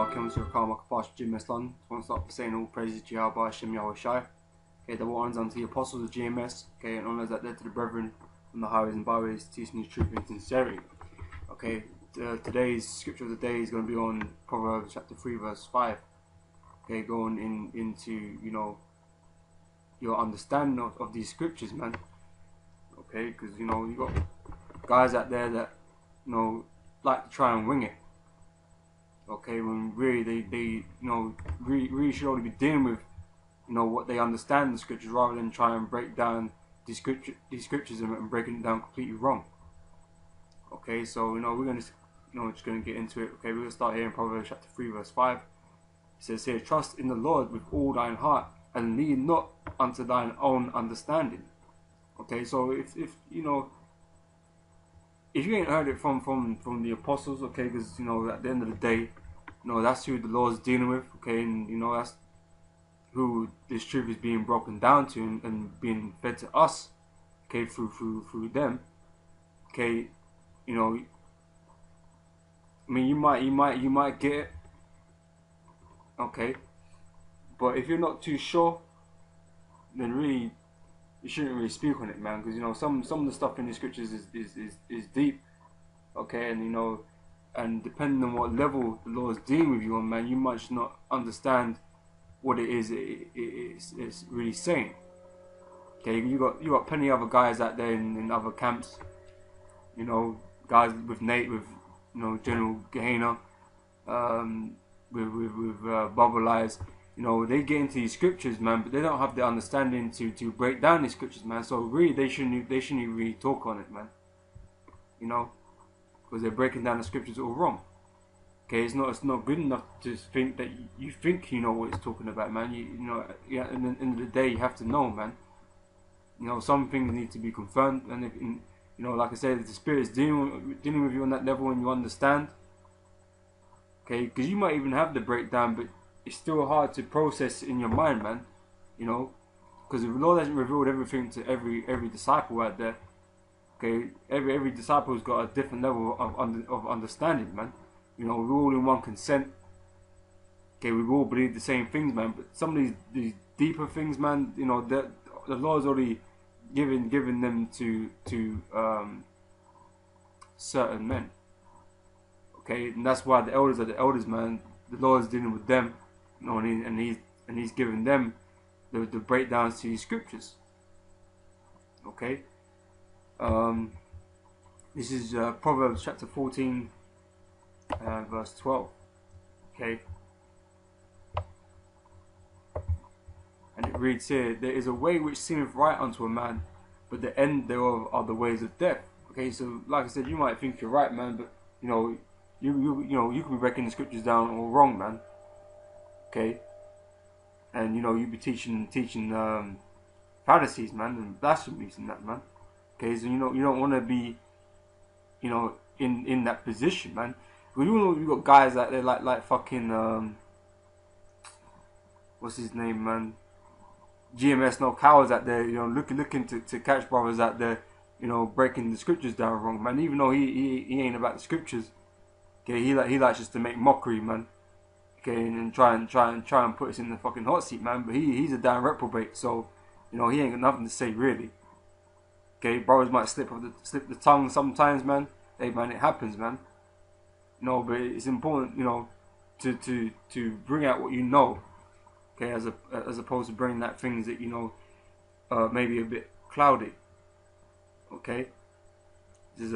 welcome to Karma Kapash GMS London. I want to start by saying all praises to Yahweh Hashem Yahweh Shai. Okay, the honors unto the apostles of GMS, okay, and honors that led to the brethren on the highways and byways, teaching the truth and sincerity. Okay, today's scripture of the day is going to be on Proverbs chapter 3 verse 5. Okay, going into, your understanding of these scriptures, man. Okay, because, you got guys out there that, like to try and wing it. Okay, when really they really should only be dealing with, what they understand in the scriptures, rather than try and break down these scriptures and breaking it down completely wrong. Okay, so we're gonna just gonna get into it. Okay, we're gonna start here in Proverbs chapter 3 verse 5. It says here, trust in the Lord with all thine heart, and lean not unto thine own understanding. Okay, so if you ain't heard it from the apostles, okay, because at the end of the day, that's who the Lord's dealing with, okay, and that's who this truth is being broken down to and being fed to us, okay, through them, okay. I mean, you might get it, okay, but if you're not too sure, then really you shouldn't really speak on it, man, because some of the stuff in the scriptures is deep, okay, and and depending on what level the Lord is dealing with you on, man, you might just not understand what it is it's really saying. Okay, you got plenty of other guys out there in other camps, guys with Nate, with General Gehenna, with Bubble Eyes. They get into these scriptures, man, but they don't have the understanding to break down these scriptures, man. So really, they shouldn't really talk on it, man. Because they're breaking down the scriptures all wrong. Okay, it's not good enough to think that you think you know what it's talking about, man. Yeah. At the end of the day, you have to know, man. Some things need to be confirmed, and if, like I said, if the Spirit is dealing with you on that level, and you understand. Okay, because you might even have the breakdown, but it's still hard to process in your mind, man. Because if the Lord hasn't revealed everything to every disciple out there, okay, every disciple's got a different level of understanding, man. We're all in one consent. Okay, we all believe the same things, man. But some of these deeper things, man, the Lord's already given them to certain men. Okay, and that's why the elders are the elders, man. The Lord is dealing with them, and he's giving them the breakdowns to these scriptures. Okay, this is Proverbs chapter 14, verse 12. Okay, and it reads here: there is a way which seemeth right unto a man, but the end thereof are the ways of death. Okay, so like I said, you might think you're right, man, but you could be breaking the scriptures down all wrong, man. Okay, and you be teaching Pharisees, man, and blasphemies and that, man. Okay, so you don't want to be in that position, man. You got guys out there like fucking what's his name, man? GMS No Cowards out there, looking to catch brothers out there, breaking the scriptures down wrong, man. Even though he ain't about the scriptures. Okay, he likes just to make mockery, man. Okay, and try and put us in the fucking hot seat, man. But he's a damn reprobate, so he ain't got nothing to say really. Okay, brothers might slip the tongue sometimes, man. Hey, man, it happens, man. But it's important, to bring out what you know. Okay, as opposed to bringing out things that maybe a bit cloudy. Okay, this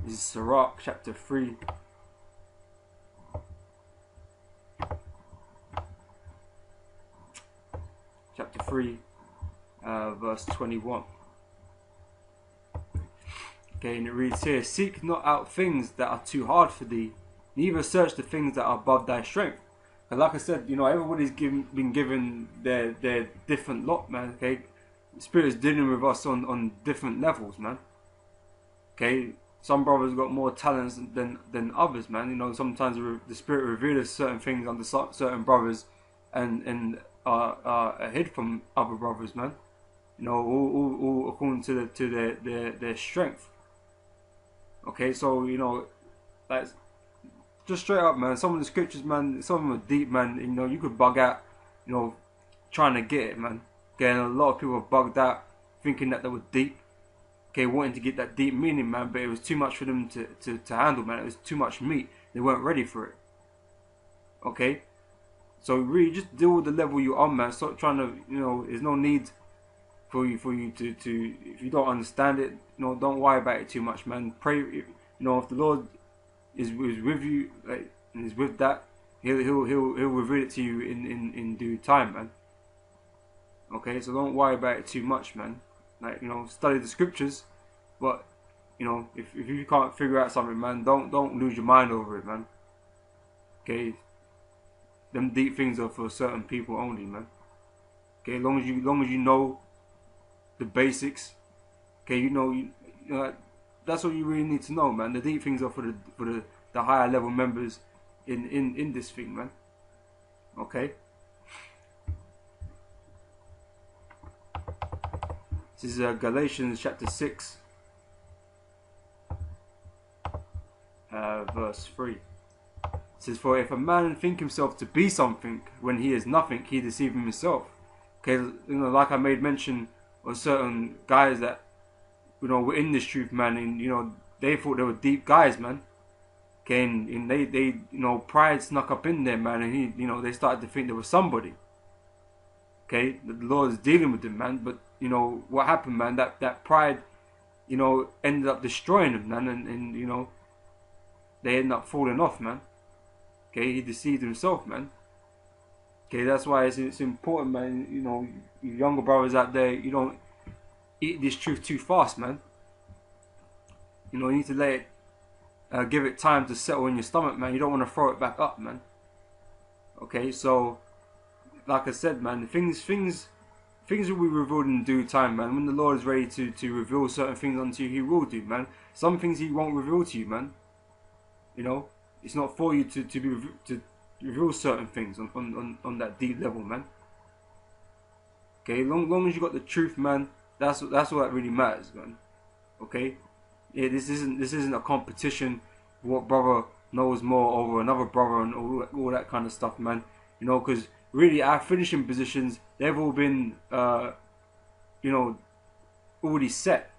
is Sirach chapter 3. Chapter 3, verse 21. Okay, and it reads here: seek not out things that are too hard for thee, neither search the things that are above thy strength. And like I said, everybody's been given their different lot, man. Okay, the Spirit is dealing with us on different levels, man. Okay, some brothers got more talents than others, man. Sometimes the Spirit reveals certain things under certain brothers, and are hid from other brothers, man. All according to their strength. Okay, so that's just straight up, man. Some of the scriptures, man, some of them are deep, man. You know, you could bug out, you know, trying to get it, man. Okay, and a lot of people are bugged out, thinking that they were deep. Okay, wanting to get that deep meaning, man, but it was too much for them to handle, man. It was too much meat. They weren't ready for it. Okay, so really just deal with the level you're on, man. Stop trying to, you know, there's no need for you to if you don't understand it, you know, don't worry about it too much, man. Pray, you know, if the Lord is with you, like, and is with that, he'll reveal it to you in due time, man. Okay, so don't worry about it too much, man. Like, you know, study the scriptures, but you know, if you can't figure out something, man, don't lose your mind over it, man. Okay, them deep things are for certain people only, man. Okay, as long as you know the basics, okay, you know, that's all you really need to know, man. The deep things are for the higher level members in this thing, man. Okay. This is Galatians chapter 6, verse 3. It says, "For if a man think himself to be something when he is nothing, he deceives himself." Okay, you know, like I made mention of certain guys that, you know, were in this truth, man, and you know, they thought they were deep guys, man. Okay, and they you know, pride snuck up in there, man, and you know, they started to think they were somebody. Okay, the Lord is dealing with them, man, but you know what happened, man? That pride, you know, ended up destroying them, man, and you know, they ended up falling off, man. Okay, he deceived himself, man. Okay, that's why it's important, man. You know, you younger brothers out there, you don't eat this truth too fast, man. You know, you need to let it, give it time to settle in your stomach, man. You don't want to throw it back up, man. Okay, so like I said, man, things will be revealed in due time, man. When the Lord is ready to reveal certain things unto you, He will do, man. Some things He won't reveal to you, man. You know, it's not for you to reveal certain things on that deep level, man. Okay, long as you got the truth, man, that's all that really matters, man. Okay, yeah, this isn't a competition. What brother knows more over another brother and all that kind of stuff, man. You know, because really our finishing positions, they've all been, you know, already set.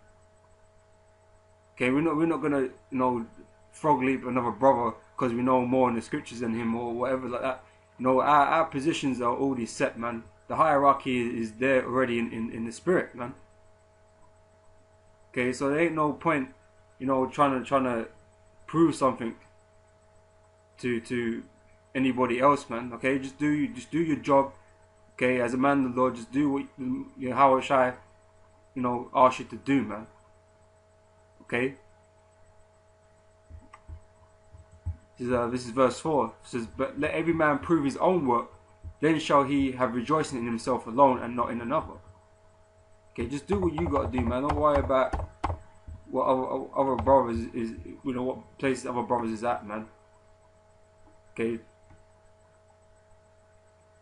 Okay, we're not gonna, you know, frog leap another brother because we know more in the scriptures than him or whatever like that. You know, our positions are already set, man. The hierarchy is there already in the spirit, man. Okay, so there ain't no point, you know, trying to prove something to anybody else, man. Okay, just do your job. Okay, as a man of the Lord, just do what you know, how I, you know, ask you to do, man. Okay. This is verse 4. It says, "But let every man prove his own work, then shall he have rejoicing in himself alone and not in another." Okay, just do what you got to do, man. Don't worry about what other brothers is, you know, what place other brothers is at, man. Okay.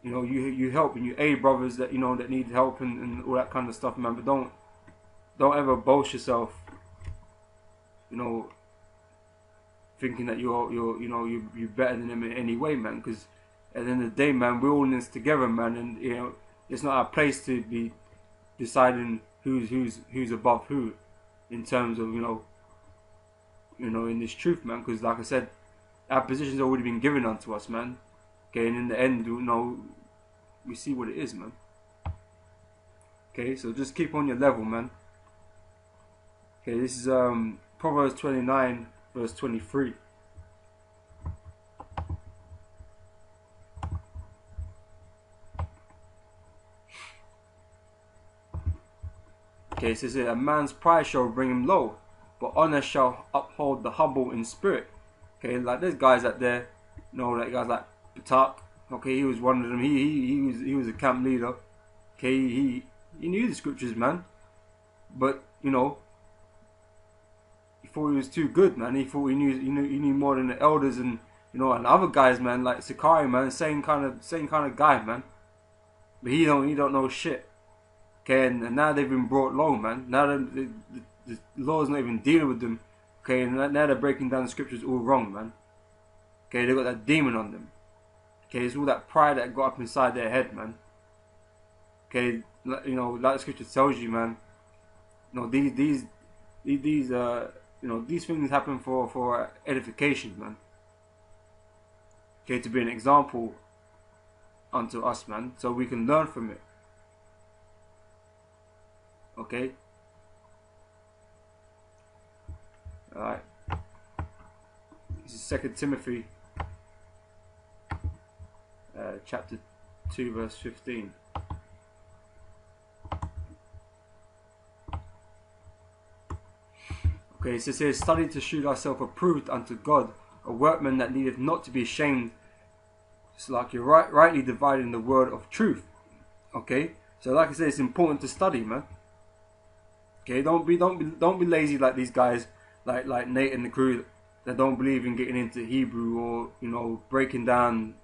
You know, you help and you aid brothers that, you know, that need help and all that kind of stuff, man. But don't ever boast yourself, you know, thinking that you're better than them in any way, man. Because at the end of the day, man, we're all in this together, man. And you know, it's not our place to be deciding who's above who in terms of you know in this truth, man. Because like I said, our position's already been given unto us, man. Okay, and in the end, you know, we see what it is, man. Okay, so just keep on your level, man. Okay, this is Proverbs 29, verse 23. Okay, it says here, "A man's pride shall bring him low, but honor shall uphold the humble in spirit." Okay, like there's guys out there, you know, like guys like Pt1. Okay, he was one of them. He was a camp leader. Okay, he knew the scriptures, man. But you know, he thought he was too good, man. He thought he knew more than the elders and you know and other guys, man, like Sakari, man, same kind of guy, man. But he don't know shit. Okay, and now they've been brought low, man. Now the law's not even dealing with them. Okay, and now they're breaking down the scriptures all wrong, man. Okay, they got that demon on them. Okay, it's all that pride that got up inside their head, man. Okay, like the scripture tells you, man. These these things happen for edification, man. Okay, to be an example unto us, man, so we can learn from it. Okay. All right. This is 2 Timothy, chapter 2, verse 15. Okay, it says here, study to shew thyself approved unto God, a workman that needeth not to be ashamed. It's like you're rightly dividing the word of truth. Okay, so like I said, it's important to study, man. Okay, don't be lazy like these guys, like Nate and the crew that don't believe in getting into Hebrew or breaking down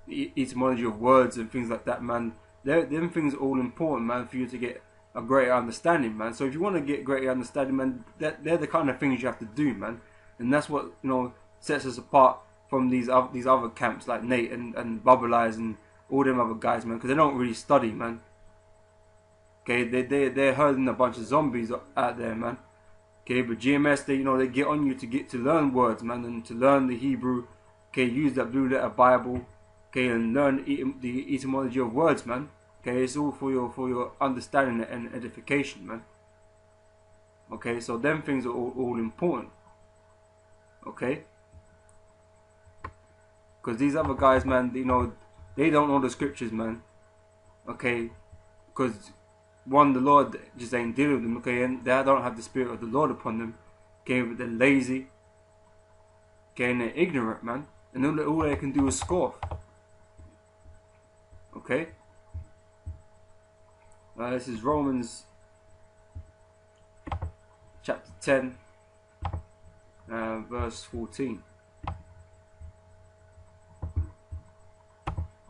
the etymology of words and things like that, man. Them things are all important, man, for you to get a greater understanding, man. So if you want to get greater understanding, man, they're the kind of things you have to do, man. And that's what sets us apart from these other camps like Nate and Bubble Eyes and all them other guys, man, because they don't really study, man. Okay, they're herding a bunch of zombies out there, man. Okay, but GMS, they get on you to learn words, man, and to learn the Hebrew. Okay, use that blue letter Bible. Okay, and learn the etymology of words, man. Okay, it's all for your understanding and edification, man. Okay, so them things are all important. Okay, because these other guys, man, they don't know the scriptures, man. Okay, because one, the Lord just ain't dealing with them. Okay, and they don't have the Spirit of the Lord upon them. Okay, but they're lazy. Okay, and they're ignorant, man, and all they can do is scoff. Okay. This is Romans chapter 10, verse 14.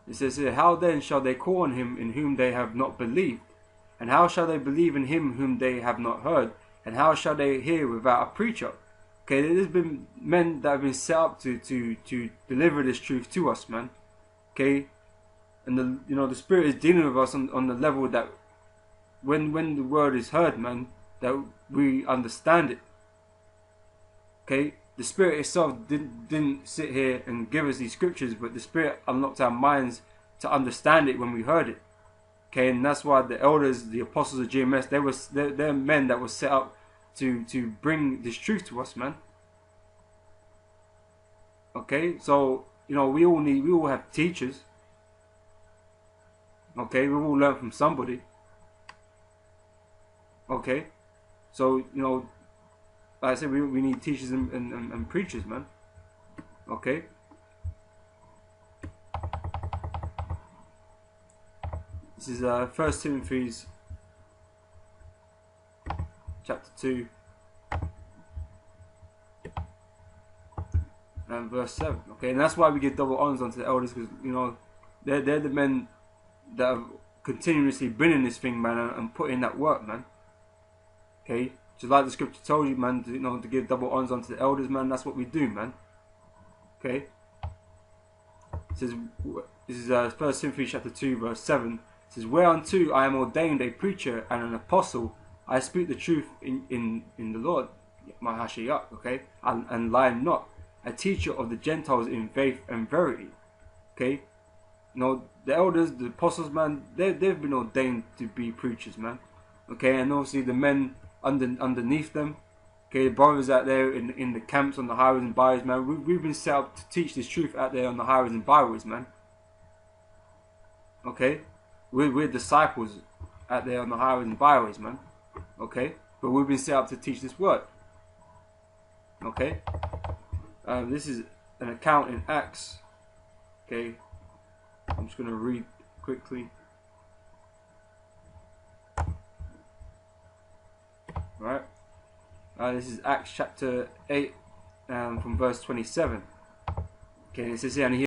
It says here, how then shall they call on him in whom they have not believed? And how shall they believe in him whom they have not heard? And how shall they hear without a preacher? Okay, there's been men that have been set up to deliver this truth to us, man. Okay, and the Spirit is dealing with us on the level that when the word is heard, man, that we understand it. Okay, the Spirit itself didn't sit here and give us these scriptures, but the Spirit unlocked our minds to understand it when we heard it. Okay, and that's why the elders, the apostles of GMS, they're men that were set up to bring this truth to us, man. Okay, so we all have teachers. Okay, we all learn from somebody. Okay, so like I said, we need teachers and preachers, man. Okay. This is 1 Timothy chapter 2 and verse 7. Okay, and that's why we give double honors unto the elders, because they're the men that have continuously been in this thing, man, and put in that work, man. Okay, just like the scripture told you, man, to give double honors unto the elders, man. That's what we do, man. Okay. It says, this is 1 Timothy chapter 2 verse 7. It says, whereunto I am ordained a preacher and an apostle, I speak the truth in the Lord, Mahashiach, okay, and lie not, a teacher of the Gentiles in faith and verity. Okay, the elders, the apostles, man, they've been ordained to be preachers, man. Okay, and obviously the men underneath them, okay, the brothers out there in the camps on the highways and byways, man, we've been set up to teach this truth out there on the highways and byways, man. Okay, we're disciples out there on the highways and byways, man. Okay, but we've been set up to teach this word. Okay, this is an account in Acts. Okay, I'm just going to read quickly. Right, this is Acts chapter 8 from verse 27. Okay, and it says here, and he